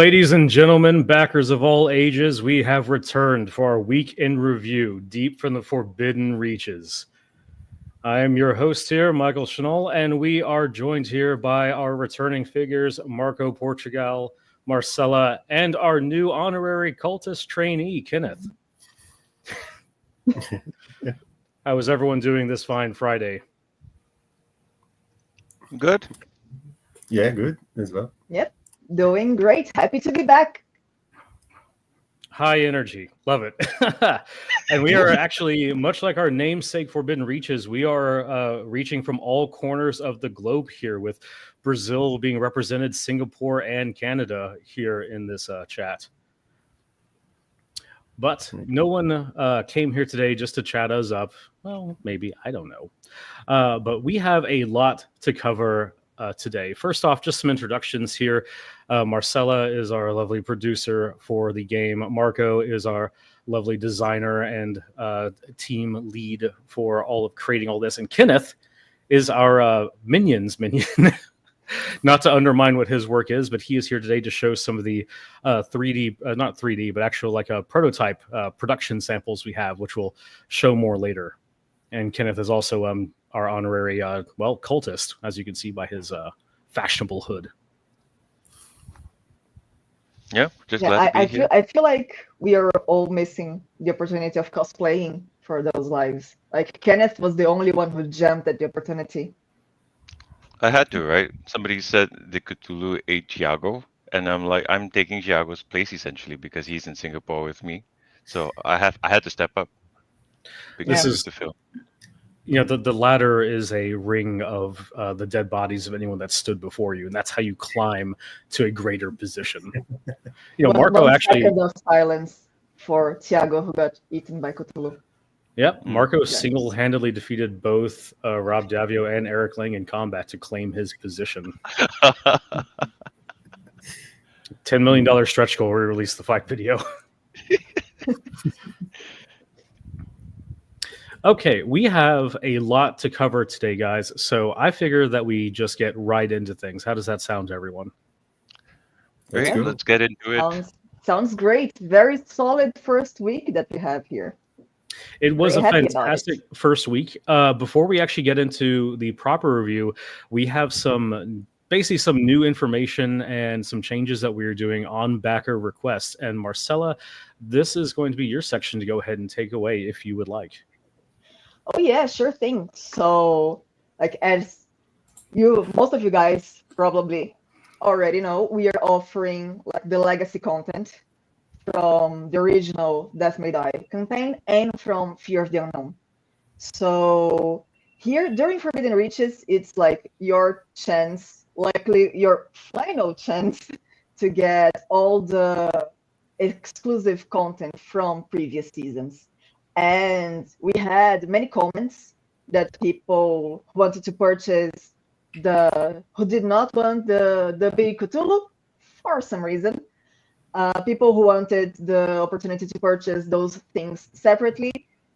Ladies and gentlemen, backers of all ages, we have returned for our week in review, deep from the forbidden reaches. I am your host here, Michael Chanel, and we are joined here by our returning figures, Marco Portugal, Marcella, and our new honorary cultist trainee, Kenneth. How is everyone doing this fine Friday? Good. Yeah, good as well. Yep, doing great. Happy to be back. High energy. Love it. And we are actually, much like our namesake Forbidden Reaches, we are reaching from all corners of the globe here, with Brazil being represented, Singapore, and Canada here in this chat. But no one came here today just to chat us up. Well, maybe. I don't know. But we have a lot to cover today. First off, just some introductions here. Marcella is our lovely producer for the game. Marco is our lovely designer and team lead for all of creating all this. And Kenneth is our minions minion. Not to undermine what his work is, but he is here today to show some of the 3D, not 3D, but actual like a prototype production samples we have, which we'll show more later. And Kenneth is also our honorary, cultist, as you can see by his fashionable hood. Yeah, just glad to be here. I feel like we are all missing the opportunity of cosplaying for those lives. Like, Kenneth was the only one who jumped at the opportunity. I had to, right? Somebody said the Cthulhu ate Thiago, and I'm like, I'm taking Thiago's place essentially because he's in Singapore with me. So I had to step up. This is to fill. You know, the ladder is a ring of the dead bodies of anyone that stood before you, and that's how you climb to a greater position. You know, Marco actually. 1 second of silence for Thiago, who got eaten by Cthulhu. Yep, Marco single-handedly defeated both Rob Davio and Eric Lang in combat to claim his position. $10 million stretch goal. We released the fight video. Okay, we have a lot to cover today, guys. So I figure that we just get right into things. How does that sound to everyone? Great, let's get into it. Sounds great. Very solid first week that we have here. It was a fantastic first week. Before we actually get into the proper review, we have basically some new information and some changes that we're doing on backer requests. And Marcella, this is going to be your section to go ahead and take away if you would like. Oh yeah, sure thing. So, like, as most of you guys probably already know, we are offering like the legacy content from the original Death May Die campaign and from Fear of the Unknown. So here during Forbidden Reaches, it's like your chance, likely your final chance to get all the exclusive content from previous seasons. And we had many comments that people wanted to purchase who did not want the big Cthulhu for some reason. People who wanted the opportunity to purchase those things separately.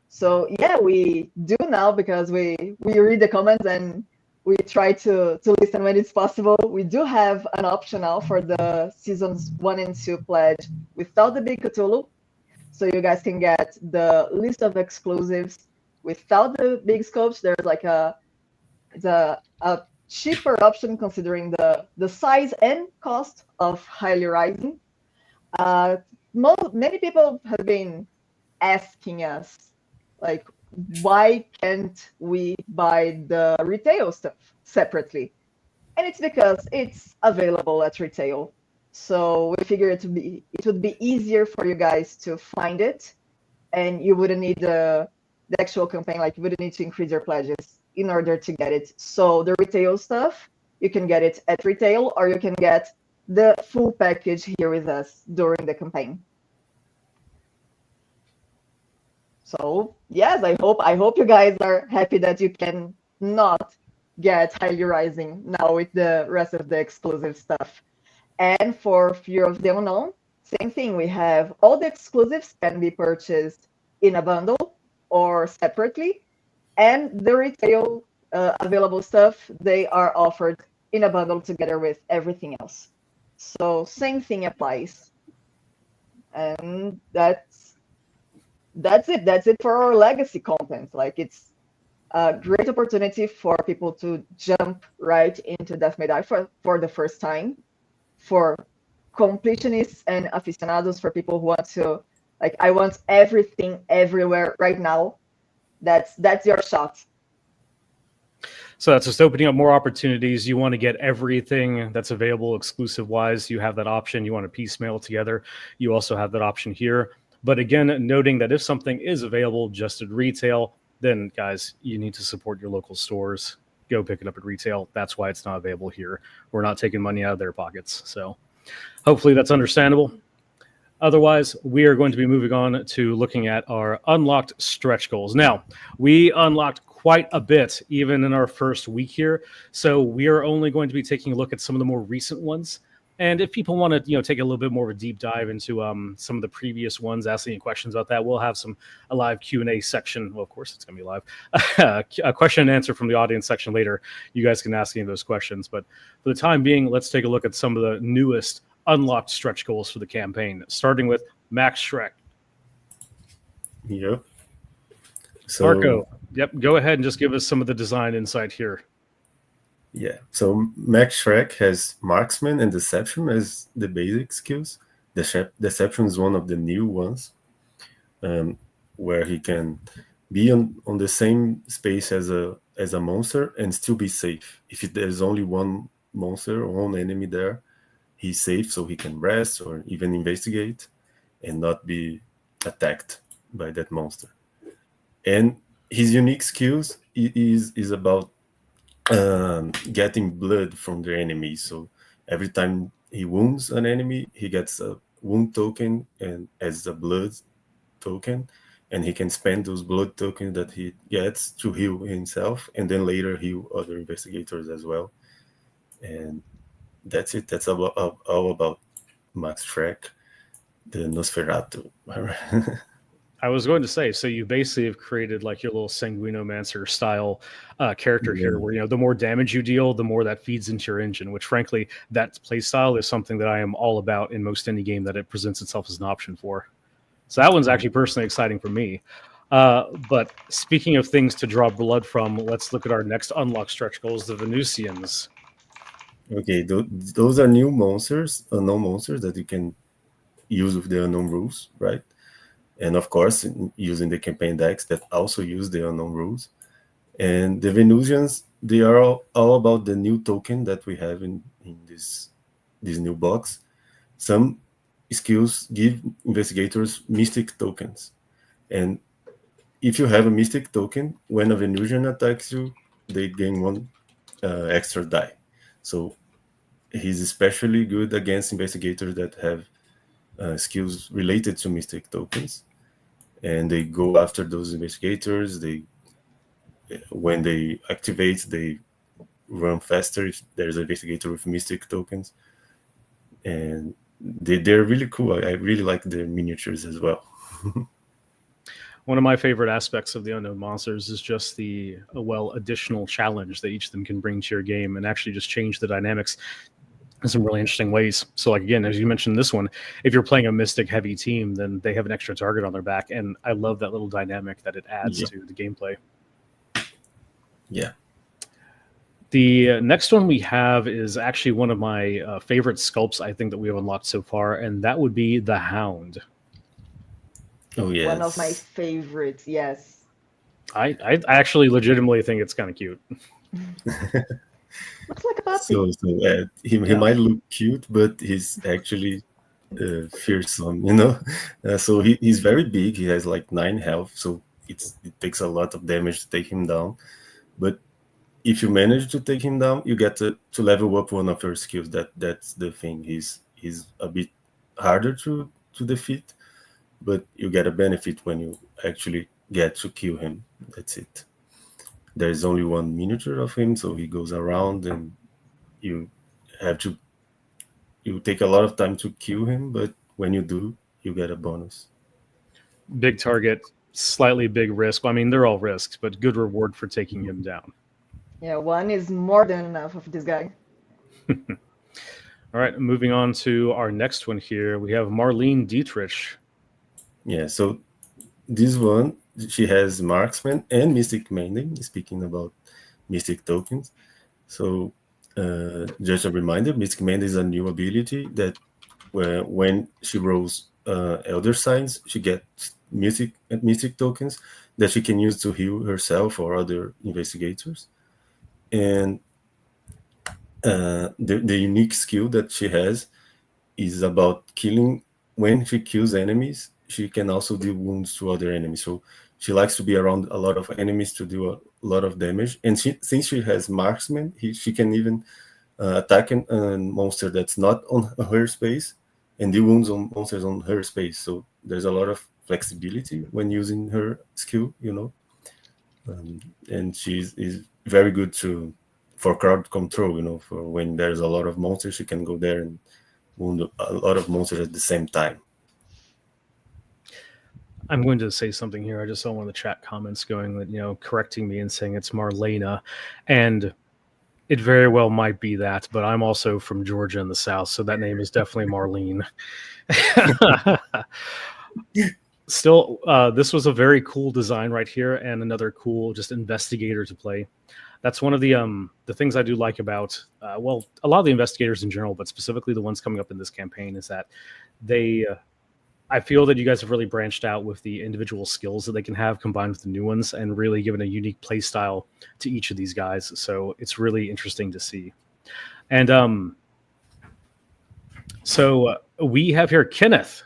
So yeah, we do now because we read the comments and we try to listen when it's possible. We do have an option now for the seasons 1 and 2 pledge without the big Cthulhu. So you guys can get the list of exclusives without the big scopes. There's like a cheaper option considering the size and cost of Highly Rising. Many people have been asking us, like, why can't we buy the retail stuff separately? And it's because it's available at retail. So we figured it would be easier for you guys to find it, and you wouldn't need the actual campaign, like you wouldn't need to increase your pledges in order to get it. So the retail stuff, you can get it at retail, or you can get the full package here with us during the campaign. So yes, I hope you guys are happy that you can not get Highly Rising now with the rest of the exclusive stuff. And for Fear of the Unknown, same thing. We have all the exclusives can be purchased in a bundle or separately, and the retail available stuff, they are offered in a bundle together with everything else. So same thing applies. And that's it. That's it for our legacy content. Like it's a great opportunity for people to jump right into Death May Die for the first time, for completionists and aficionados, for people who want to, like, I want everything everywhere right now. That's your shot. So that's just opening up more opportunities. You want to get everything that's available exclusive wise. You have that option. You want to piecemeal together. You also have that option here. But again, noting that if something is available just at retail, then guys, you need to support your local stores. Go pick it up at retail. That's why it's not available here. We're not taking money out of their pockets. So hopefully that's understandable. Otherwise, we are going to be moving on to looking at our unlocked stretch goals. Now, we unlocked quite a bit even in our first week here. So we are only going to be taking a look at some of the more recent ones. And if people want to, take a little bit more of a deep dive into some of the previous ones, ask any questions about that, we'll have a live Q&A section. Well, of course, it's going to be live. A question and answer from the audience section later. You guys can ask any of those questions. But for the time being, let's take a look at some of the newest unlocked stretch goals for the campaign, starting with Max Shrek. Yep. So, Marco, yep, go ahead and just give us some of the design insight here. Yeah, so Max Shrek has Marksman and Deception as the basic skills. Deception is one of the new ones, where he can be on the same space as a monster and still be safe. If there's only one monster or one enemy there, he's safe, so he can rest or even investigate and not be attacked by that monster. And his unique skills is about getting blood from the enemy. So every time he wounds an enemy, he gets a wound token and as a blood token, and he can spend those blood tokens that he gets to heal himself and then later heal other investigators as well. And that's it. That's all about Max Shrek, the Nosferatu. I was going to say, so you basically have created like your little Sanguinomancer style character here, where the more damage you deal, the more that feeds into your engine. Which, frankly, that play style is something that I am all about in most indie game that it presents itself as an option for. So that one's actually personally exciting for me. But speaking of things to draw blood from, let's look at our next unlock stretch goals: the Venusians. Okay, those are new monsters, unknown monsters that you can use with the unknown rules, right? And of course, using the campaign decks that also use the unknown rules. And the Venusians, they are all about the new token that we have in this new box. Some skills give investigators mystic tokens. And if you have a mystic token, when a Venusian attacks you, they gain one extra die. So he's especially good against investigators that have skills related to mystic tokens, and they go after those investigators. When they activate, they run faster if there's an investigator with mystic tokens, and they're really cool. I really like their miniatures as well. One of my favorite aspects of the Unknown Monsters is just the additional challenge that each of them can bring to your game and actually just change the dynamics in some really interesting ways. So, like, again, as you mentioned this one, if you're playing a mystic heavy team, then they have an extra target on their back, and I love that little dynamic that it adds to the gameplay. Yeah. The next one we have is actually one of my favorite sculpts I think that we have unlocked so far, and that would be the Hound. Oh, yes. One of my favorites, yes. I actually legitimately think it's kind of cute. Looks like a puppy. He might look cute, but he's actually fearsome, so he's very big. He has like 9 health, so it takes a lot of damage to take him down. But if you manage to take him down, you get to level up one of your skills. That's the thing. He's a bit harder to defeat, but you get a benefit when you actually get to kill him. That's it. There's only one miniature of him, so he goes around, and you take a lot of time to kill him, but when you do, you get a bonus. Big target, slightly big risk. I mean, they're all risks, but good reward for taking him down. Yeah, one is more than enough of this guy. All All right, moving on to our next one here. We have Marlene Dietrich. Yeah, so this one, she has marksman and mystic mending, speaking about mystic tokens. So just a reminder, mystic mending is a new ability that when she rolls elder signs, she gets mystic tokens that she can use to heal herself or other investigators. And the unique skill that she has is about killing. When she kills enemies, she can also deal wounds to other enemies. So she likes to be around a lot of enemies to do a lot of damage. And since she has marksman, she can even attack a monster that's not on her space and deal wounds on monsters on her space. So there's a lot of flexibility when using her skill, and she is very good for crowd control. For when there's a lot of monsters, she can go there and wound a lot of monsters at the same time. I'm going to say something here. I just saw one of the chat comments going that, correcting me and saying it's Marlena. And it very well might be that, but I'm also from Georgia in the South, so that name is definitely Marlene. Still, this was a very cool design right here, and another cool just investigator to play. That's one of the things I do like about, a lot of the investigators in general, but specifically the ones coming up in this campaign, is that I feel that you guys have really branched out with the individual skills that they can have combined with the new ones and really given a unique play style to each of these guys. So it's really interesting to see. And so we have here Kenneth.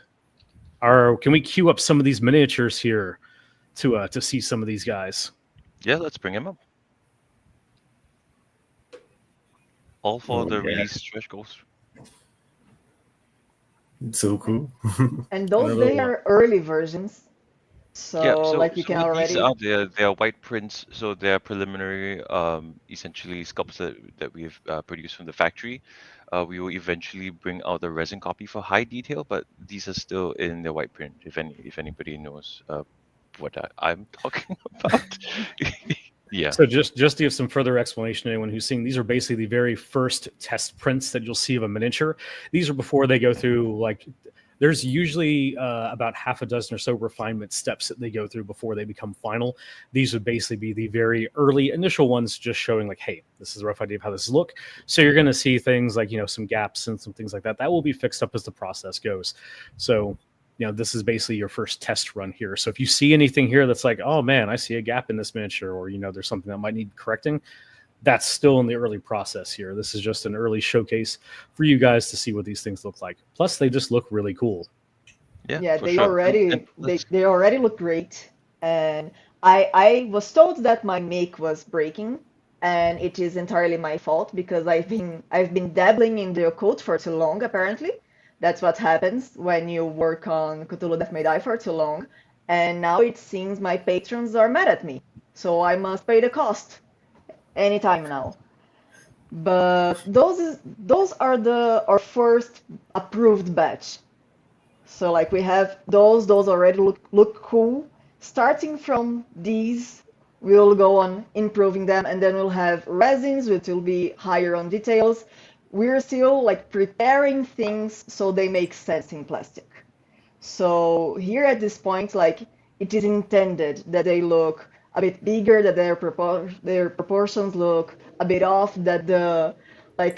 Can we queue up some of these miniatures here to see some of these guys? Yeah, let's bring him up. All for the release stretch goals. So cool. And those, they are early versions. So, you can already... They are white prints, so they are preliminary, essentially sculpts that we've produced from the factory. We will eventually bring out the resin copy for high detail, but these are still in the white print, if anybody knows what I'm talking about. Yeah. So just to give some further explanation to anyone who's seeing, these are basically the very first test prints that you'll see of a miniature. These are before they go through, there's usually about half a dozen or so refinement steps that they go through before they become final. These would basically be the very early initial ones, just showing hey, this is a rough idea of how this look. So you're going to see things like, some gaps and some things like that. That will be fixed up as the process goes. So this is basically your first test run here. So if you see anything here that's like, oh man, I see a gap in this miniature, or, there's something that might need correcting, that's still in the early process here. This is just an early showcase for you guys to see what these things look like. Plus, they just look really cool. Yeah, they already look great. And I was told that my make was breaking, and it is entirely my fault because I've been dabbling in the occult for too long, apparently. That's what happens when you work on Cthulhu Death May Die for too long. And now it seems my patrons are mad at me. So I must pay the cost anytime now. But those are our first approved batch. So we have those already look cool. Starting from these, we'll go on improving them, and then we'll have resins, which will be higher on details. We're still preparing things so they make sense in plastic. So here at this point, it is intended that they look a bit bigger, that their proportions look a bit off, that the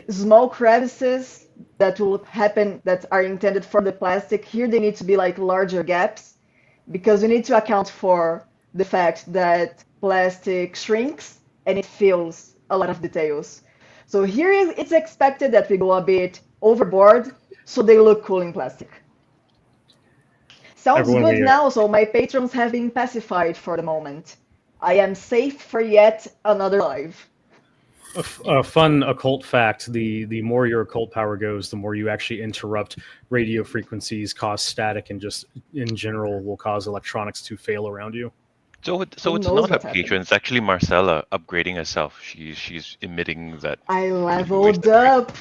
small crevices that will happen that are intended for the plastic, here they need to be larger gaps, because we need to account for the fact that plastic shrinks and it fills a lot of details. So here it's expected that we go a bit overboard so they look cool in plastic. Sounds good now, so my patrons have been pacified for the moment. I am safe for yet another live. A fun occult fact, the more your occult power goes, the more you actually interrupt radio frequencies, cause static, and just in general will cause electronics to fail around you. So it's not a patron. It's actually Marcella upgrading herself. She's emitting that. I leveled up.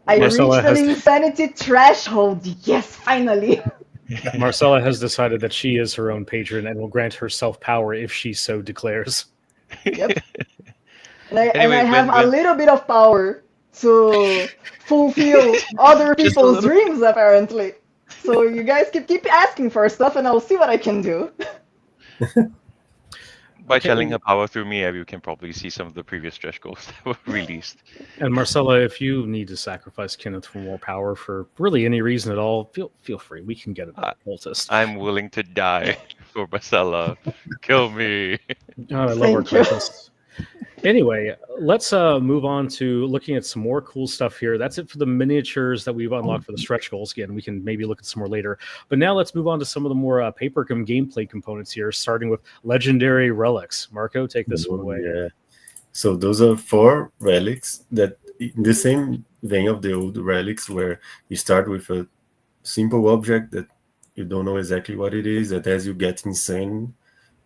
I reached an insanity threshold. Yes, finally. Marcella has decided that she is her own patron and will grant herself power if she so declares. Yep. And I have a little bit of power to fulfill other Just a people's little. dreams, apparently. So you guys keep asking for stuff, and I'll see what I can do. By Okay. channeling her power through me, you can probably see some of the previous stretch goals that were released. And Marcella, if you need to sacrifice Kenneth for more power for really any reason at all, feel free. We can get it I- cultist. I'm willing to die for Marcella. Kill me. Oh, I love our Thank you. cultists. Anyway, let's move on to looking at some more cool stuff here. That's it for the miniatures that we've unlocked for the stretch goals. Again, we can maybe look at some more later. But now let's move on to some of the more papercom gameplay components here, starting with legendary relics. Marco, take this one away. Yeah. So those are 4 relics that, in the same vein of the old relics, where you start with a simple object that you don't know exactly what it is, that as you get insane,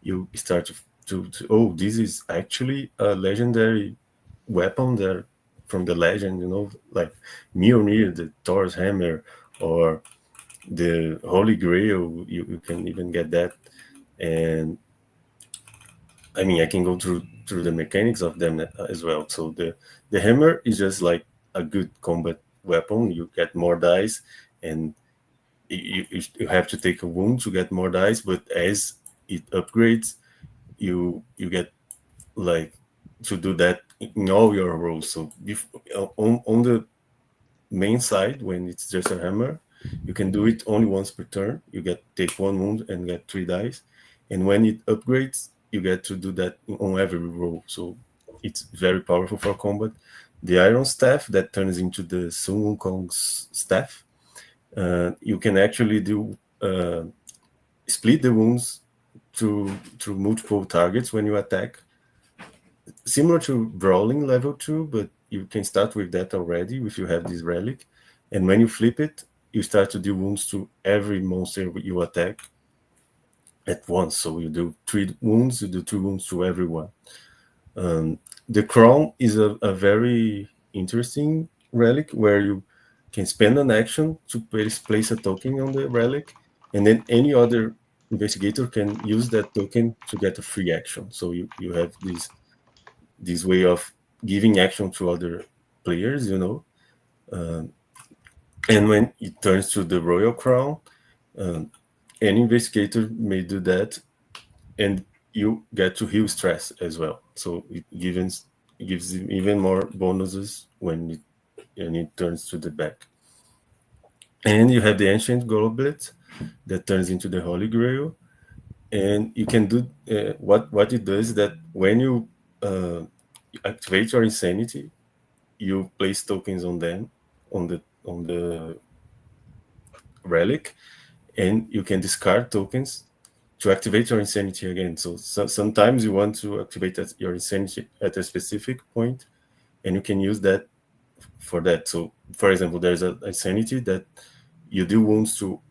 you start to oh, this is actually a legendary weapon there from the legend, like Mjolnir, the Thor's hammer, or the Holy Grail. You can even get that. And I mean, I can go through the mechanics of them as well. So the hammer is just like a good combat weapon. You get more dice, and you have to take a wound to get more dice. But as it upgrades, you get like to do that in all your rolls. So on the main side, when it's just a hammer, you can do it only once per turn. You take 1 wound and get 3 dice. And when it upgrades, you get to do that on every roll. So it's very powerful for combat. The iron staff that turns into the Sun Wukong's staff, you can actually do split the wounds through multiple targets when you attack. Similar to Brawling level 2, but you can start with that already if you have this relic. And when you flip it, you start to do wounds to every monster you attack at once. So you do 3 wounds, you do 2 wounds to everyone. The crown is a very interesting relic where you can spend an action to place a token on the relic, and then any other investigator can use that token to get a free action. So you have this way of giving action to other players, and when it turns to the royal crown, any investigator may do that, and you get to heal stress as well. So it gives even more bonuses when it turns to the back. And you have the ancient goblet that turns into the Holy Grail, and you can do what it does is that when you activate your insanity, you place tokens on them on the relic, and you can discard tokens to activate your insanity again. So sometimes you want to activate your insanity at a specific point, and you can use that for that. So, for example, there's a insanity that you do wounds to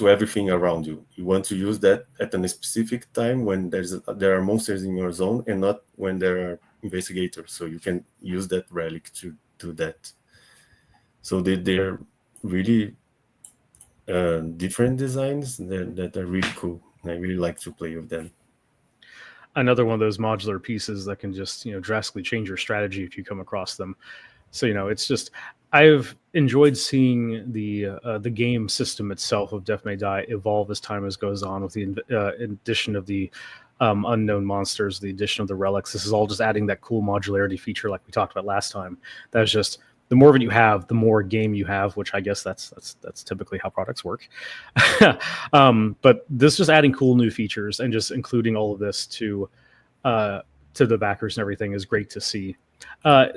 everything around you. You want to use that at a specific time when there are monsters in your zone, and not when there are investigators. So you can use that relic to do that. So they're really different designs that are really cool. I really like to play with them. Another one of those modular pieces that can just drastically change your strategy if you come across them. So it's just, I've enjoyed seeing the game system itself of Death May Die evolve as time goes on, with the addition of the unknown monsters, the addition of the relics. This is all just adding that cool modularity feature like we talked about last time. That's just, the more of it you have, the more game you have, which I guess that's typically how products work. But this just adding cool new features and just including all of this to the backers and everything is great to see.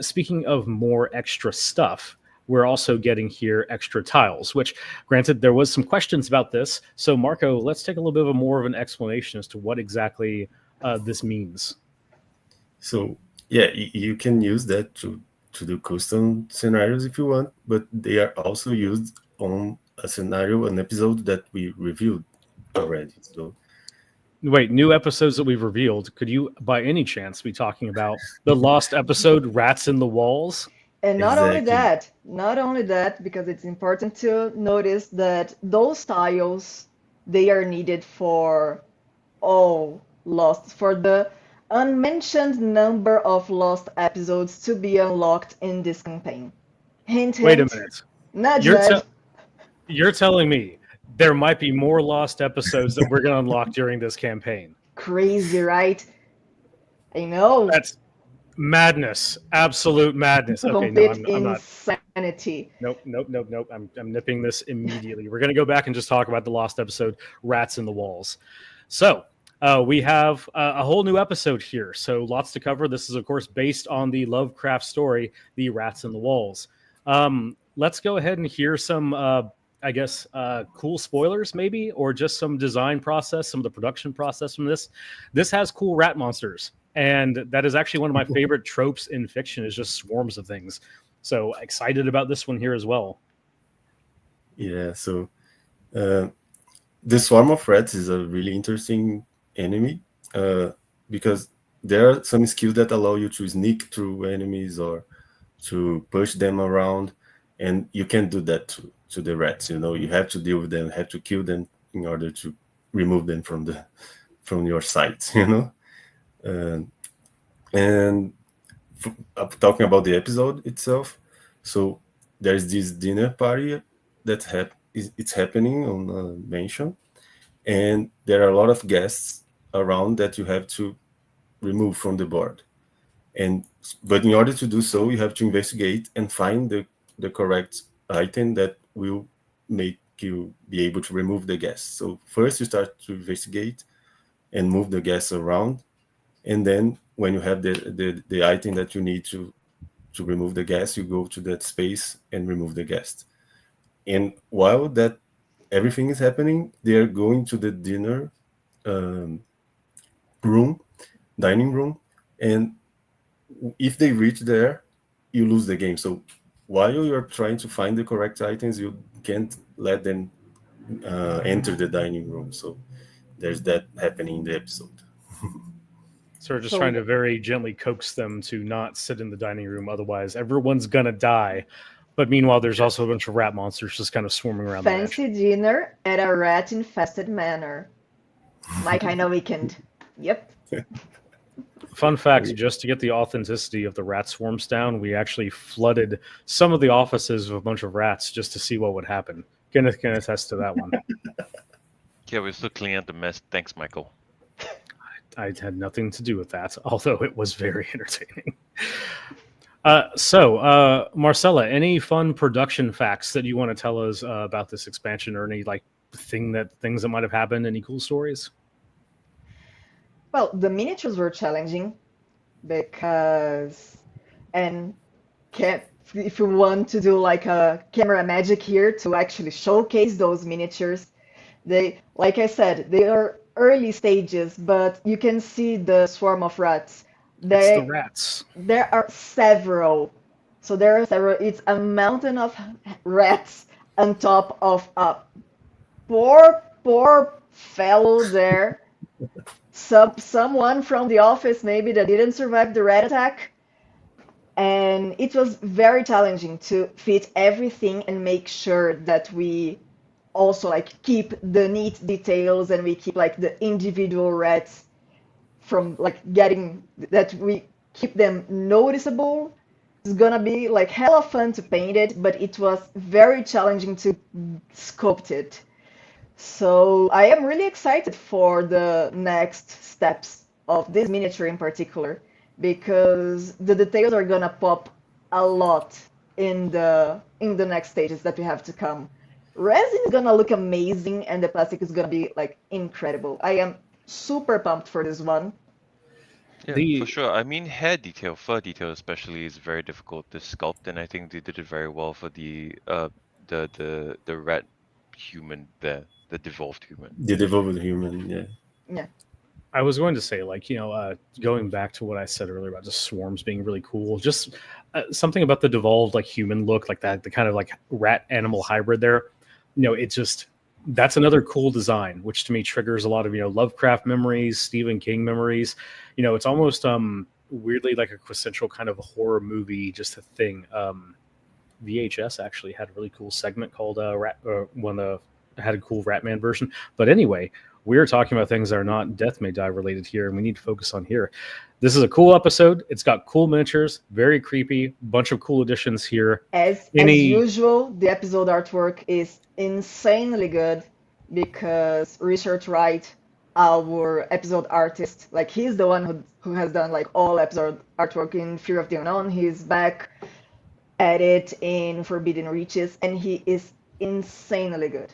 Speaking of more extra stuff, we're also getting here extra tiles, which, granted, there was some questions about this. So, Marco, let's take a little bit more of an explanation as to what exactly this means. So, yeah, you can use that to do custom scenarios if you want, but they are also used on an episode that we reviewed already. So, wait, new episodes that we've revealed. Could you, by any chance, be talking about the lost episode, Rats in the Walls? And not Exactly. only that, because it's important to notice that those tiles, they are needed for all lost, for the unmentioned number of lost episodes to be unlocked in this campaign. Hint, Wait a hint. minute. Nudge, You're nudge. you're telling me there might be more lost episodes that we're going to unlock during this campaign. Crazy, right? I know. That's madness. Absolute madness. Okay, no, Complete I'm not. insanity. Nope. I'm nipping this immediately. We're going to go back and just talk about the lost episode, Rats in the Walls. So we have a whole new episode here. So lots to cover. This is, of course, based on the Lovecraft story, The Rats in the Walls. Let's go ahead and hear some, I guess, cool spoilers maybe, or just some design process, some of the production process from this. This has cool rat monsters. And that is actually one of my favorite tropes in fiction, is just swarms of things. So excited about this one here as well. Yeah, so the swarm of rats is a really interesting enemy because there are some skills that allow you to sneak through enemies or to push them around, and you can't do that to the rats. You know, you have to deal with them, have to kill them in order to remove them from your sight. You know. And talking about the episode itself, so there's this dinner party that it's happening on a mansion, and there are a lot of guests around that you have to remove from the board. But in order to do so, you have to investigate and find the correct item that will make you be able to remove the guests. So first you start to investigate and move the guests around, and then when you have the item that you need to remove the guest, you go to that space and remove the guest. And while that everything is happening, they are going to the dinner dining room, and if they reach there, you lose the game. So while you're trying to find the correct items, you can't let them enter the dining room. So there's that happening in the episode. So we're just trying to very gently coax them to not sit in the dining room. Otherwise, everyone's going to die. But meanwhile, there's also a bunch of rat monsters just kind of swarming around Fancy dinner at a rat-infested manor. My kind of weekend. Yep. Fun fact, just to get the authenticity of the rat swarms down, we actually flooded some of the offices with a bunch of rats just to see what would happen. Can attest to that one. Yeah, we're still cleaning up the mess. Thanks, Michael. I had nothing to do with that, although it was very entertaining. So, Marcella, any fun production facts that you want to tell us about this expansion, or any things that might have happened? Any cool stories? Well, the miniatures were challenging because, and if you want to do like a camera magic here to actually showcase those miniatures, like I said, they are early stages, but you can see the swarm of rats. It's the rats. There are several. So there are several. It's a mountain of rats on top of a poor fellow there. Someone from the office maybe that didn't survive the rat attack. And it was very challenging to fit everything and make sure that we also keep the neat details, and we keep the individual rats from getting that, we keep them noticeable. It's gonna be hella fun to paint it, but it was very challenging to sculpt it. So I am really excited for the next steps of this miniature in particular, because the details are gonna pop a lot in the next stages that we have to come. Resin is gonna look amazing, and the plastic is gonna be incredible. I am super pumped for this one. Yeah, for sure. I mean, hair detail, fur detail especially, is very difficult to sculpt, and I think they did it very well for the rat human there, the devolved human. The devolved human, yeah. Yeah. I was going to say, going back to what I said earlier about the swarms being really cool, just something about the devolved human look, that the kind of rat animal hybrid there. That's another cool design, which to me triggers a lot of Lovecraft memories, Stephen King memories. It's almost weirdly like a quintessential kind of a horror movie, just a thing. VHS actually had a really cool segment called had a cool Ratman version. But anyway, we're talking about things that are not Death May Die related here, and we need to focus on here. This is a cool episode. It's got cool miniatures, very creepy, bunch of cool additions here. As usual, the episode artwork is insanely good because Richard Wright, our episode artist, like he's the one who has done like all episode artwork in Fear of the Unknown. He's back at it in Forbidden Reaches, and he is insanely good.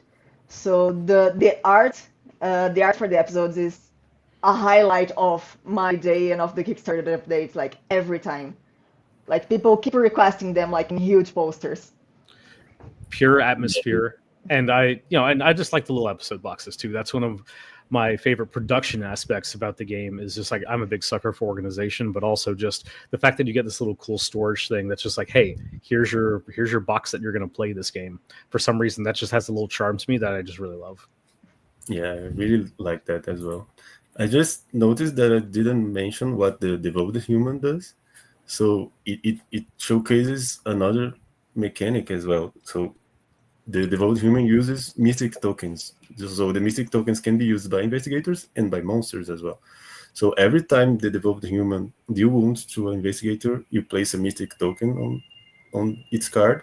So the art for the episodes is a highlight of my day and of the Kickstarter updates, like every time. Like people keep requesting them like in huge posters. Pure atmosphere. And I just like the little episode boxes too. That's one of my favorite production aspects about the game is just like, I'm a big sucker for organization, but also just the fact that you get this little cool storage thing that's just like, hey, here's your box that you're going to play this game. For some reason, that just has a little charm to me that I just really love. Yeah, I really like that as well. I just noticed that I didn't mention what the devoted human does. So it showcases another mechanic as well. So the devoted human uses mystic tokens. So the mystic tokens can be used by investigators and by monsters as well. So every time the devoted human deal wounds to an investigator, you place a mystic token on its card.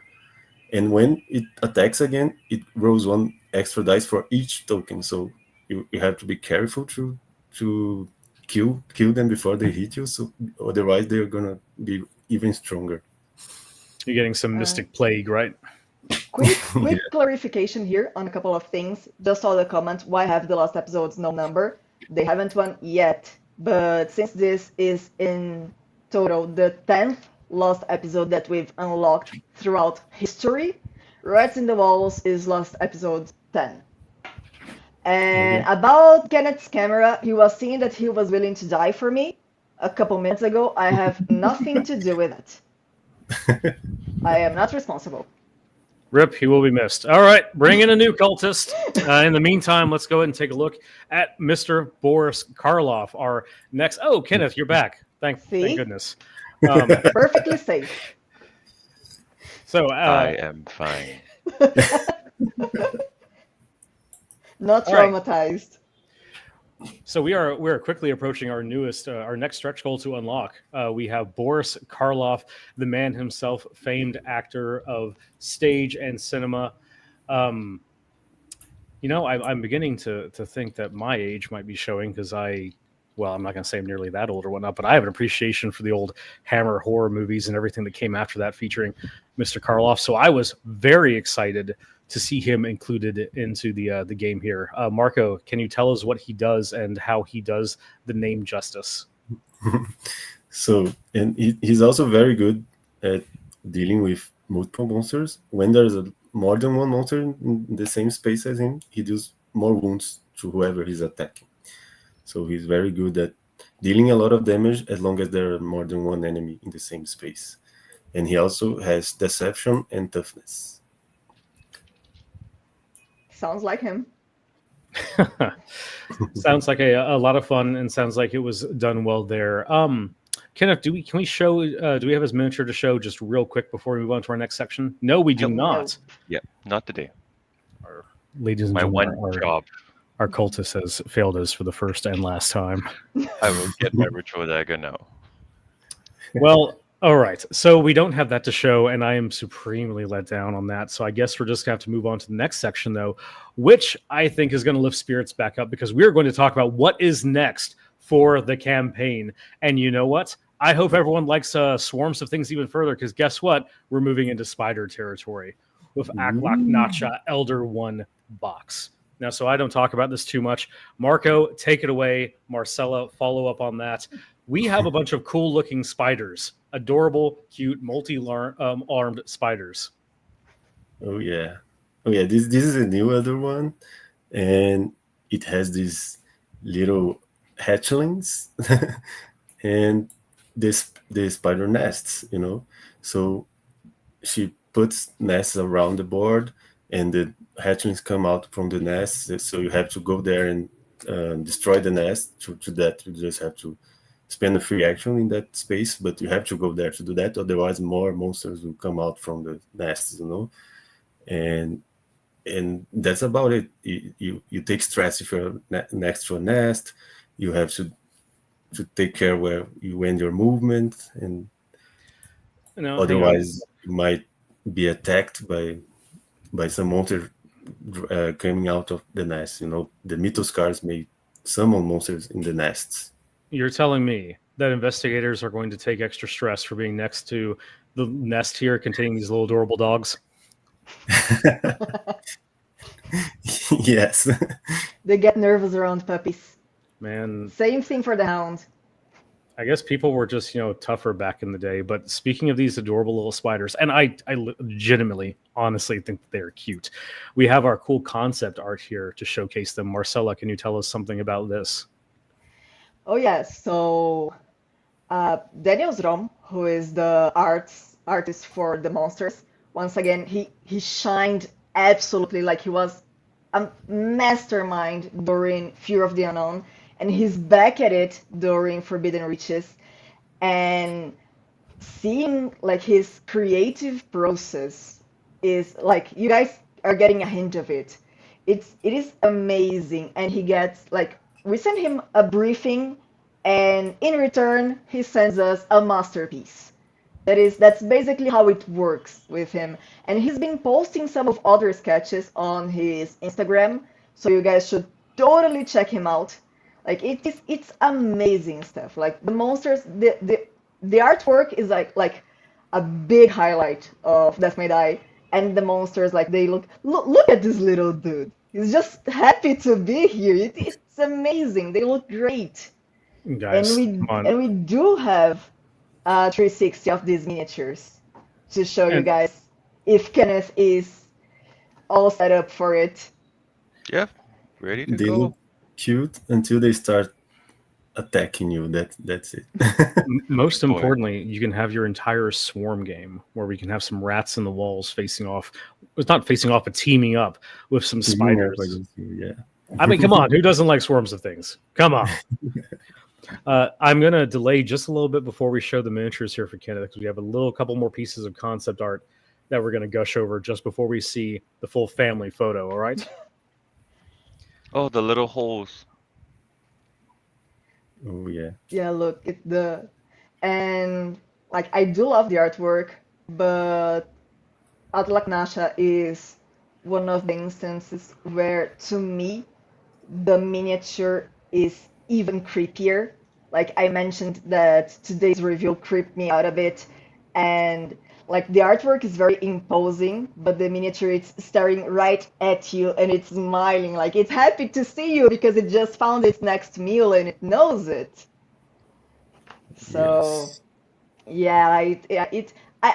And when it attacks again, it rolls one extra dice for each token. So you have to be careful to kill them before they hit you. So otherwise they're gonna be even stronger. You're getting some mystic plague, right? Quick clarification here on a couple of things. Just saw the comment, why have the last episodes no number? They haven't won yet, but since this is in total the 10th lost episode that we've unlocked throughout history, Rats in the Walls is lost episode 10. And about Kenneth's camera, he was saying that he was willing to die for me a couple minutes ago. I have nothing to do with it. I am not responsible. Rip, he will be missed. All right, bring in a new cultist. In the meantime, let's go ahead and take a look at Mr. Boris Karloff, our next... Oh, Kenneth, you're back. Thank goodness. Perfectly safe. So I am fine. Not traumatized. So we're quickly approaching our next stretch goal to unlock. We have Boris Karloff, the man himself, famed actor of stage and cinema. I'm beginning to think that my age might be showing because I'm not going to say I'm nearly that old or whatnot, but I have an appreciation for the old Hammer horror movies and everything that came after that featuring Mr. Karloff. So I was very excited to see him included into the game here. Marco, can you tell us what he does and how he does the name justice? So, and he's also very good at dealing with multiple monsters. When there's more than one monster in the same space as him, he deals more wounds to whoever he's attacking. So he's very good at dealing a lot of damage as long as there are more than one enemy in the same space. And he also has deception and toughness. Sounds like him. Sounds like a lot of fun, and sounds like it was done well there. Kenneth, do we have his miniature to show just real quick before we move on to our next section? No, we do not. Yeah, not today. Ladies and my gentlemen, one job. Our cultist has failed us for the first and last time. I will get my ritual dagger now. Well, all right. So we don't have that to show, and I am supremely let down on that. So I guess we're just going to have to move on to the next section, though, which I think is going to lift spirits back up because we're going to talk about what is next for the campaign. And you know what? I hope everyone likes swarms of things even further because guess what? We're moving into spider territory with Atlach-Nacha Elder 1 box. Now, so I don't talk about this too much. Marco, take it away. Marcella, follow up on that. We have a bunch of cool-looking spiders. Adorable, cute, multi-armed spiders. Oh yeah. This is a new other one, and it has these little hatchlings and the spider nests. So she puts nests around the board, and the hatchlings come out from the nests. So you have to go there and destroy the nest. To that, you just have to spend a free action in that space, but you have to go there to do that. Otherwise, more monsters will come out from the nests, And and that's about it. You take stress if you're next to a nest. You have to take care where you end your movement, and Hang on. otherwise you might be attacked by some monster coming out of the nest. The mythoscars may summon monsters in the nests. You're telling me that investigators are going to take extra stress for being next to the nest here containing these little adorable dogs? Yes. They get nervous around puppies. Man, Same thing for the hound. I guess people were just, tougher back in the day. But speaking of these adorable little spiders, and I legitimately, honestly think that they're cute. We have our cool concept art here to showcase them. Marcella, can you tell us something about this? Oh yes, so Daniel Zrom, who is the artist for the monsters, once again he shined absolutely, like he was a mastermind during Fear of the Unknown, and he's back at it during Forbidden Riches, and seeing like his creative process is like, you guys are getting a hint of it. It is amazing, and he gets like, we send him a briefing, and in return he sends us a masterpiece. That's basically how it works with him. And he's been posting some of other sketches on his Instagram, so you guys should totally check him out. Like it's amazing stuff. Like the monsters, the artwork is like a big highlight of Death May Die, and the monsters, like they look at this little dude. He's just happy to be here. It's amazing. They look great. Guys, And come on. we do have 360 of these miniatures to show you And- guys if Kenneth is all set up for it. Yeah, ready to They go. look cute until they start attacking you. That's it. Most Boy. importantly, you can have your entire swarm game where we can have some rats in the walls facing off. It's not facing off, but teaming up with some spiders. Yeah. I mean, come on, who doesn't like swarms of things? Come on. I'm going to delay just a little bit before we show the miniatures here for Canada, because we have a couple more pieces of concept art that we're going to gush over just before we see the full family photo, all right? Oh, the little holes. Oh yeah. Yeah, look, and like I do love the artwork, but Atlach-Nacha is one of the instances where, to me, the miniature is even creepier. Like I mentioned that today's review creeped me out a bit, and like the artwork is very imposing, but the miniature it's staring right at you and it's smiling, like it's happy to see you because it just found its next meal and it knows it. So Yes. yeah,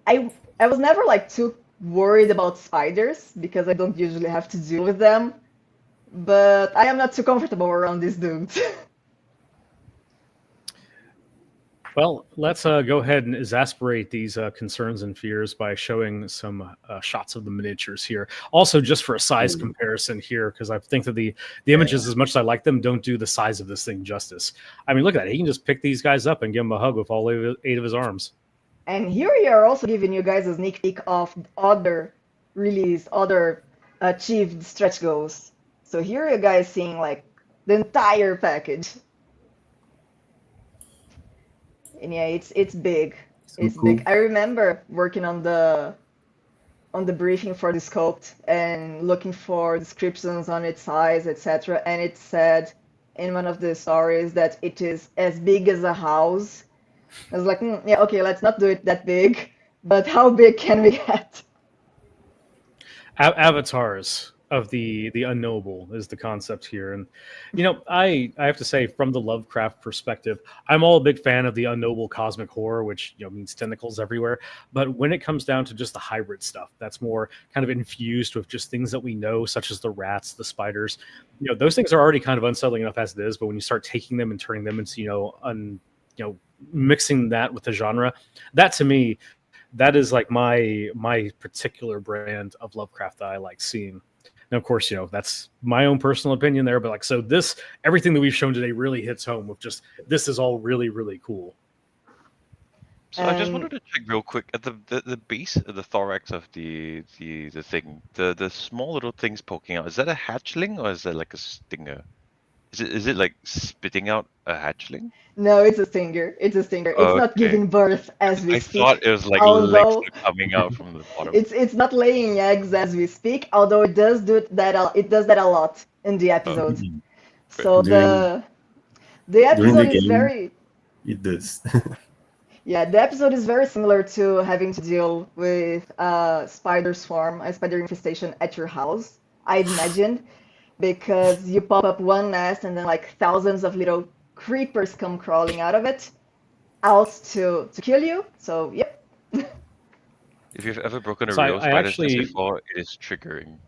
I was never like too worried about spiders because I don't usually have to deal with them, but I am not too comfortable around these dudes. Well, let's go ahead and exasperate these concerns and fears by showing some shots of the miniatures here. Also, just for a size comparison here, because I think that the images, as much as I like them, don't do the size of this thing justice. I mean, look at that. He can just pick these guys up and give them a hug with all 8 of his arms. And here we are also giving you guys a sneak peek of other achieved stretch goals. So here you guys seeing like the entire package. And yeah, it's big. It's cool. big. I remember working on the briefing for the sculpt and looking for descriptions on its size, etc. And it said in one of the stories that it is as big as a house. I was like, yeah, okay, let's not do it that big, but how big can we get? Avatars of the unknowable is the concept here. And I have to say, from the Lovecraft perspective, I'm all a big fan of the unknowable cosmic horror, which means tentacles everywhere. But when it comes down to just the hybrid stuff, that's more kind of infused with just things that we know, such as the rats, the spiders, those things are already kind of unsettling enough as it is. But when you start taking them and turning them into mixing that with the genre, that to me, that is like my particular brand of Lovecraft that I like seeing. And of course, that's my own personal opinion there, but like, so everything that we've shown today really hits home with just, this is all really, really cool. So I just And wanted to check real quick at the base of the thorax of the thing, the small little things poking out. Is that a hatchling or is that like a stinger? Is it like spitting out a hatchling? no, it's a stinger. It's a stinger. It's not Okay. giving birth as we I thought speak. it was like legs Although coming out from the bottom. it's not laying eggs as we speak. Although it does do that. It does that a lot in the episode. Mhm. So During the during the episode is game, very it does. yeah, the episode is very similar to having to deal with a spider swarm, a spider infestation at your house, I'd imagine, because you pop up one nest and then like thousands of little creepers come crawling out of it, out to kill you. So yep. If you've ever broken a So real I spider's nest actually, before, it is triggering.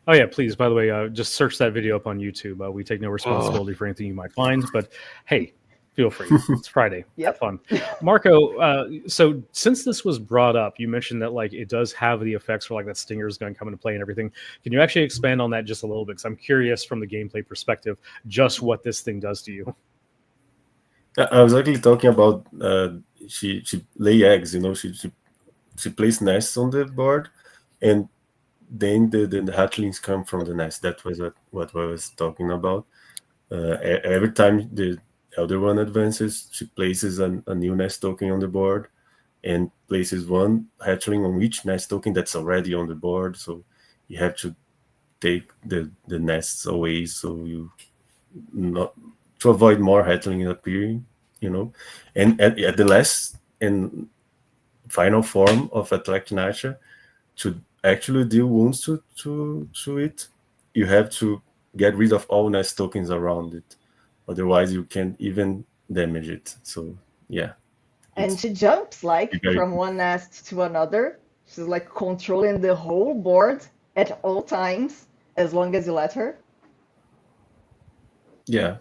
oh yeah, please. By the way, just search that video up on YouTube. We take no Oh, responsibility for anything you might find, but hey, feel free. It's Friday. Have Yep. fun. Marco, so since this was brought up, you mentioned that like it does have the effects for like that stinger is going to come into play and everything. Can you actually expand on that just a little bit? Because I'm curious from the gameplay perspective, just what this thing does to you. I was actually talking about she lay eggs. She placed nests on the board, and then the hatchlings come from the nest. That was what I was talking about. Every time the elder one advances, she places a new nest token on the board, and places one hatchling on each nest token that's already on the board. So you have to take the nests away, so you not to avoid more hatchling appearing. And at the last and final form of Atlach-Nacha, to actually deal wounds to it, you have to get rid of all nest tokens around it. Otherwise, you can't even damage it. So yeah, And it's she jumps like very from one nest to another. She's like controlling the whole board at all times, as long as you let her. yeah.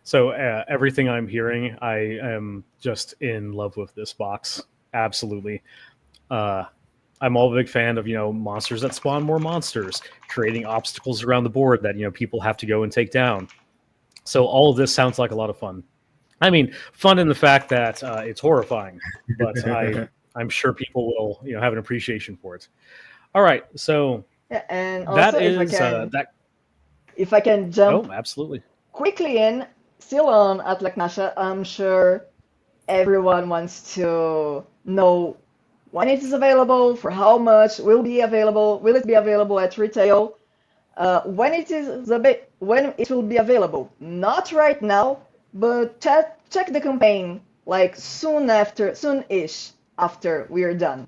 So everything I'm hearing, I am just in love with this box. Absolutely. I'm all a big fan of monsters that spawn more monsters, creating obstacles around the board that people have to go and take down. So all of this sounds like a lot of fun. I mean, fun in the fact that it's horrifying, but I'm sure people will have an appreciation for it. All right, so Yeah, and that also is that. if I can jump Oh, absolutely. quickly in, still on Atlach-Nacha, I'm sure everyone wants to know when it is available, for how much, will it be available at retail, when it will be available. Not right now, but check the campaign like soon-ish after we are done.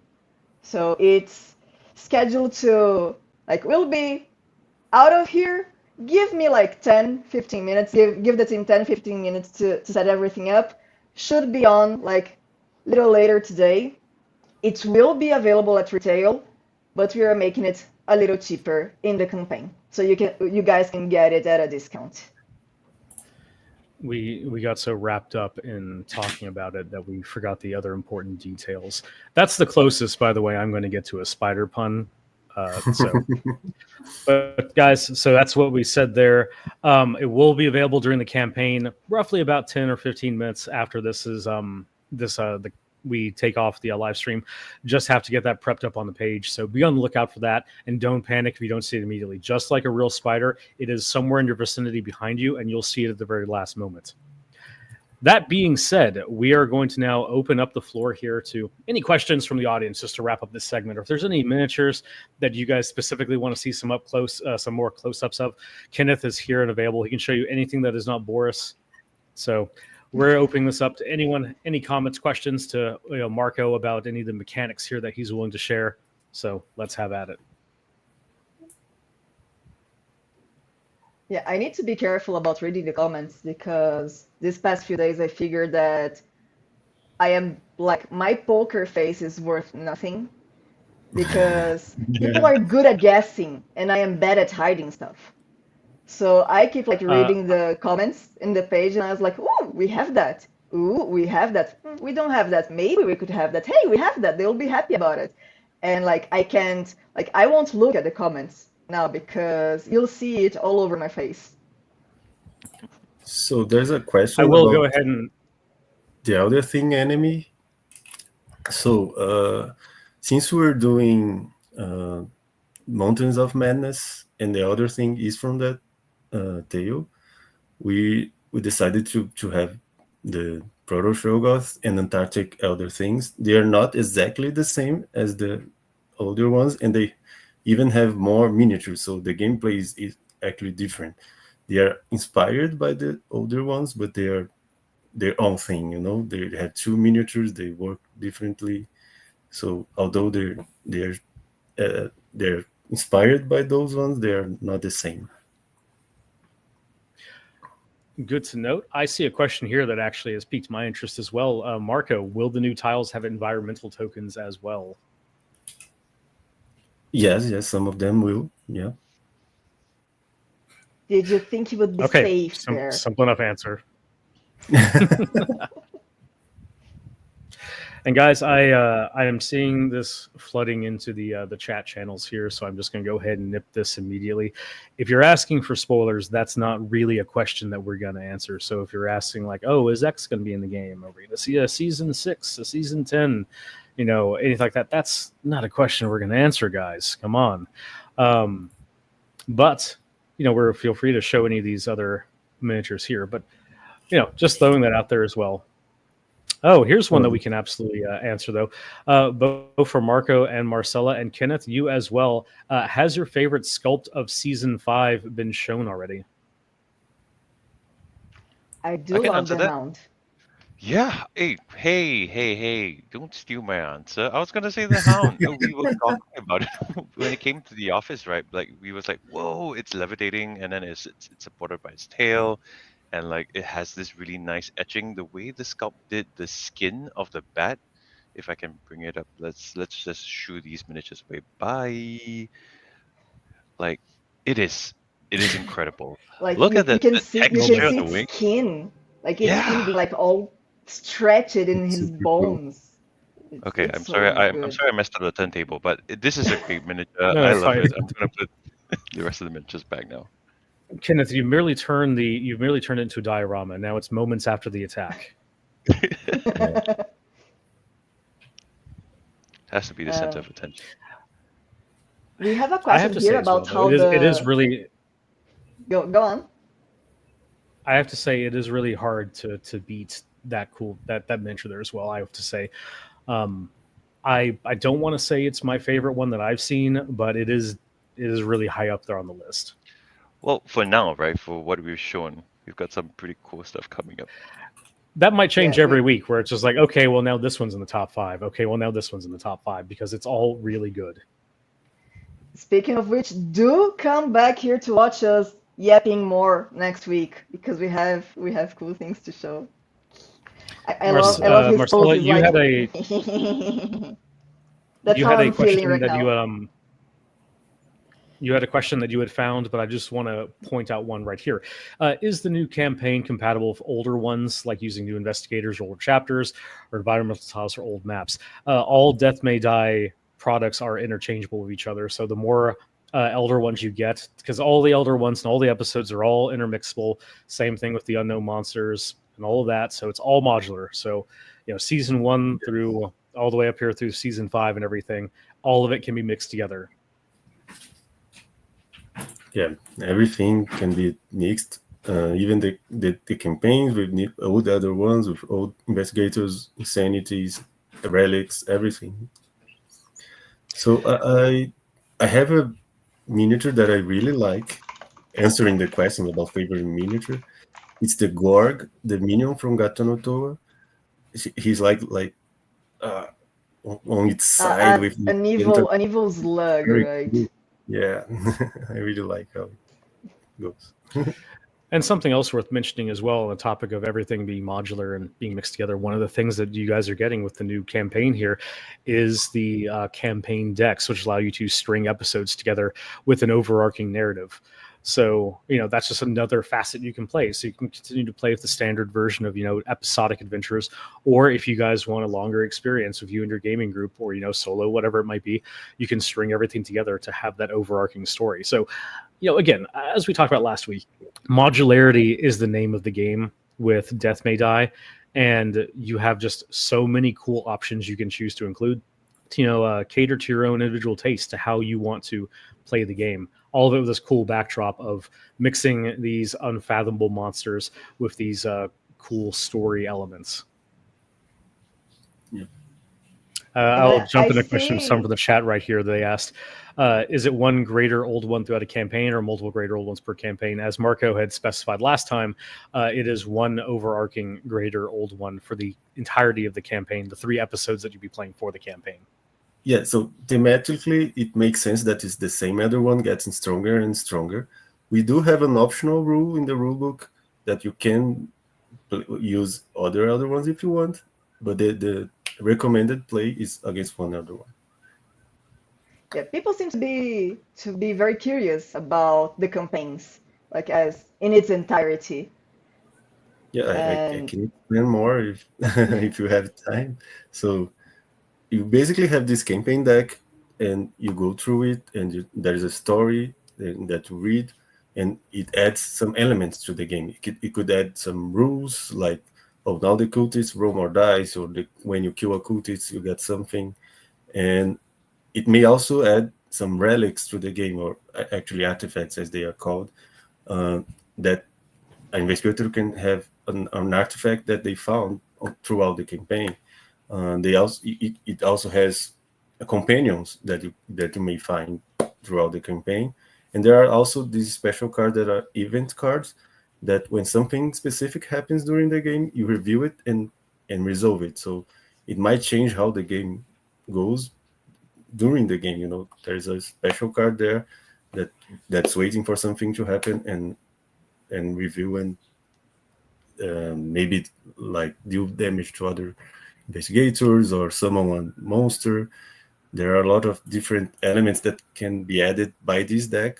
So it's scheduled to we'll be out of here. Give me like 10-15 minutes. Give the team 10-15 minutes to set everything up. Should be on like little later today. It will be available at retail, but we are making it a little cheaper in the campaign, so you guys can get it at a discount. We got so wrapped up in talking about it that we forgot the other important details. That's the closest, by the way, I'm going to get to a spider pun. But guys, so that's what we said there. It will be available during the campaign, roughly about 10 or 15 minutes after this is we take off the live stream. Just have to get that prepped up on the page. So be on the lookout for that, and don't panic if you don't see it immediately. Just like a real spider, it is somewhere in your vicinity behind you, and you'll see it at the very last moment. That being said, we are going to now open up the floor here to any questions from the audience, just to wrap up this segment. Or if there's any miniatures that you guys specifically want to see some more close-ups of, Kenneth is here and available. He can show you anything that is not Boris. So we're opening this up to anyone, any comments, questions to Marco about any of the mechanics here that he's willing to share. So let's have at it. Yeah, I need to be careful about reading the comments because these past few days I figured that I am like my poker face is worth nothing because people are good at guessing and I am bad at hiding stuff. So I keep like reading the comments in the page and I was like, "Ooh, we have that. Ooh, we have that. We don't have that. Maybe we could have that. Hey, we have that. They'll be happy about it." And like I won't look at the comments now because you'll see it all over my face. So there's a question I will about go ahead and the other thing enemy. So since we're doing Mountains of Madness, and the other thing is from that tale, we decided to have the Proto Shoggoth and Antarctic Elder Things. They are not exactly the same as the older ones, and they even have more miniatures. So the gameplay is actually different. They are inspired by the older ones, but they are their own thing. They have two miniatures. They work differently. So although they're inspired by those ones, they are not the same. good to note. I see a question here that actually has piqued my interest as well. Marco, will the new tiles have environmental tokens as well? Yes, some of them will. Yeah. Did you think you would be Okay, safe there? simple enough answer. And guys, I am seeing this flooding into the chat channels here, so I'm just going to go ahead and nip this immediately. If you're asking for spoilers, that's not really a question that we're going to answer. So if you're asking like, oh, is X going to be in the game? Are we going to see a season 6, a season 10, anything like that? That's not a question we're going to answer, guys. Come on. But feel free to show any of these other miniatures here. But just throwing that out there as well. Oh, here's one that we can absolutely answer, though. Both for Marco and Marcella and Kenneth, you as well. Has your favorite sculpt of Season 5 been shown already? I do can love answer the that. hound. Yeah. Hey! Don't steal my answer. I was gonna say the hound. We were talking about it when it came to the office, right? Like we was like, whoa, it's levitating, and then it's supported by its tail, and like it has this really nice etching. The way the sculpt did the skin of the bat. If I can bring it up, let's just shoo these miniatures away. Bye. Like it is incredible. Like Look you, at the you texture can of see the its wing. skin, like its skin Yeah. being like all stretched in It's his super cool. bones. Okay, It's I'm so sorry. I'm good. sorry I messed up the turntable, but this is a great miniature. No, I it's love fine. it. I'm gonna put the rest of the miniatures back now. Kenneth, you've merely turned it into a diorama. Now it's moments after the attack. Has to be the center of attention. We have a I have question to here say as well, about though, how it is really. Go on. I have to say it is really hard to beat that miniature there as well. I have to say, I don't want to say it's my favorite one that I've seen, but it is really high up there on the list. Well, for now, right? For what we've shown, we've got some pretty cool stuff coming up. That might change Yeah, every week, where it's just like, okay, well now this one's in the top 5. Okay, well now this one's in the top 5 because it's all really good. Speaking of which, do come back here to watch us yapping more next week because we have cool things to show. I love his Marcella, poses. you Like... had a That's you how had a I'm feeling question right that now. you had a question that you had found, but I just want to point out one right here. Is the new campaign compatible with older ones, like using new investigators or older chapters, or environmental tiles or old maps? All Death May Die products are interchangeable with each other, so the more elder ones you get, because all the elder ones and all the episodes are all intermixable. Same thing with the unknown monsters and all of that, so it's all modular. So season 1 through all the way up here through season 5 and everything, all of it can be mixed together. Yeah, everything can be mixed. Even the campaigns with old other ones, with old investigators, insanities, relics, everything. So I have a miniature that I really like. Answering the question about favorite miniature, it's the Gorg, the minion from Gato no Toa. He's like on its side with An evil slug, very right? cool. Yeah, I really like how it goes. And something else worth mentioning as well on the topic of everything being modular and being mixed together. One of the things that you guys are getting with the new campaign here is the campaign decks, which allow you to string episodes together with an overarching narrative. So, that's just another facet you can play. So you can continue to play with the standard version of, episodic adventures, or if you guys want a longer experience with you and your gaming group, or, solo, whatever it might be, you can string everything together to have that overarching story. So, again, as we talked about last week, modularity is the name of the game with Death May Die, and you have just so many cool options you can choose to include to, cater to your own individual taste, to how you want to play the game. All of it with this cool backdrop of mixing these unfathomable monsters with these cool story elements. Yeah. I'll jump in a see. question from the chat right here. They asked, is it one greater old one throughout a campaign or multiple greater old ones per campaign? As Marco had specified last time, it is one overarching greater old one for the entirety of the campaign, the 3 episodes that you'll be playing for the campaign. Yeah, so thematically, it makes sense that it's the same other one getting stronger and stronger. We do have an optional rule in the rulebook that you can use other ones if you want, but the recommended play is against one other one. Yeah, people seem to be very curious about the campaigns, like as in its entirety. Yeah, I can explain more if if you have time. So you basically have this campaign deck, and you go through it, and there's a story that you read, and it adds some elements to the game. It could add some rules, like, oh, now the cultists roll more dice, or when you kill a cultist, you get something. And it may also add some relics to the game, or actually artifacts, as they are called, that an investigator can have an artifact that they found throughout the campaign. It also has companions that you may find throughout the campaign, and there are also these special cards that are event cards that when something specific happens during the game, you review it and resolve it. So it might change how the game goes during the game. There's a special card there that's waiting for something to happen and review and maybe like deal damage to other investigators or summon one monster. There are a lot of different elements that can be added by this deck.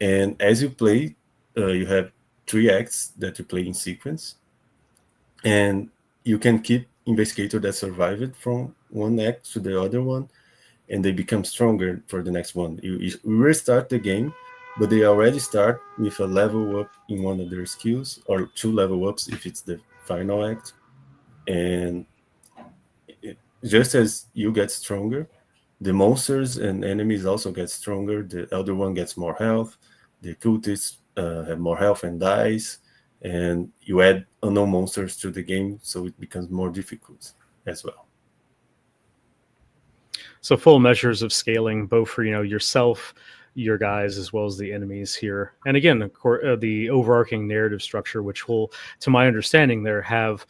And as you play, you have 3 acts that you play in sequence. And you can keep investigator that survived from one act to the other one, and they become stronger for the next one. You restart the game, but they already start with a level up in one of their skills, or 2 level ups if it's the final act. And just as you get stronger, the monsters and enemies also get stronger. The elder one gets more health. The cultists have more health and dice. And you add unknown monsters to the game, so it becomes more difficult as well. So full measures of scaling, both for yourself, your guys, as well as the enemies here. And again, of course, the overarching narrative structure, which will, to my understanding, there have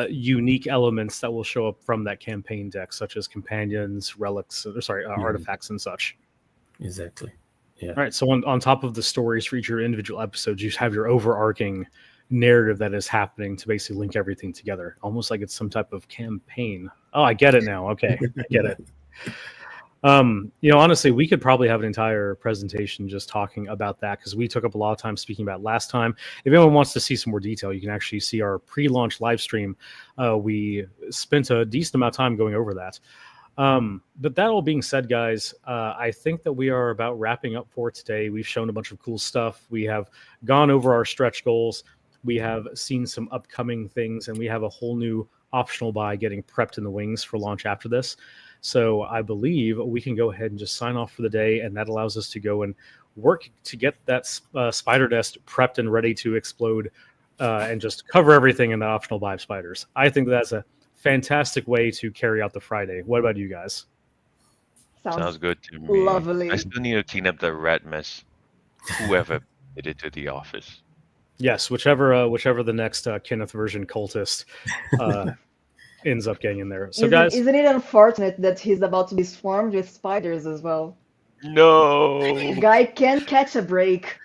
unique elements that will show up from that campaign deck, such as companions, relics, artifacts, and such. Exactly. Yeah. All right. So on top of the stories for each of your individual episodes, you have your overarching narrative that is happening to basically link everything together, almost like it's some type of campaign. Oh, I get it now. Okay, I get it. Honestly, we could probably have an entire presentation just talking about that, because we took up a lot of time speaking about it last time. If anyone wants to see some more detail, you can actually see our pre-launch live stream. We spent a decent amount of time going over that. But that all being said, guys, I think that we are about wrapping up for today. We've shown a bunch of cool stuff. We have gone over our stretch goals. We have seen some upcoming things, and we have a whole new optional buy getting prepped in the wings for launch after this. So I believe we can go ahead and just sign off for the day, and that allows us to go and work to get that spider nest prepped and ready to explode, and just cover everything in the optional buy of spiders. I think that's a fantastic way to carry out the Friday. What about you guys? Sounds good to me. Lovely. I still need to clean up the rat mess. Whoever did it to the office. Yes, whichever the next Kenneth version cultist ends up getting in there. So, guys, isn't it unfortunate that he's about to be swarmed with spiders as well? No. Guy can't catch a break.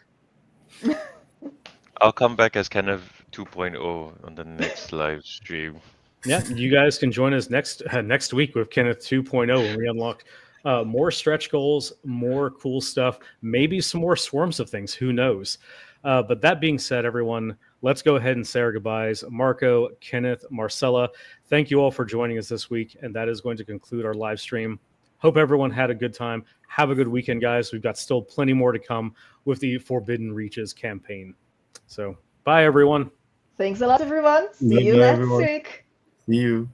I'll come back as Kenneth 2.0 on the next live stream. Yeah, you guys can join us next week with Kenneth 2.0 when we unlock more stretch goals, more cool stuff, maybe some more swarms of things. Who knows? But that being said, everyone, let's go ahead and say our goodbyes. Marco, Kenneth, Marcella, thank you all for joining us this week. And that is going to conclude our live stream. Hope everyone had a good time. Have a good weekend, guys. We've got still plenty more to come with the Forbidden Reaches campaign. So bye, everyone. Thanks a lot, everyone. See you Bye-bye, next everyone. week. See you.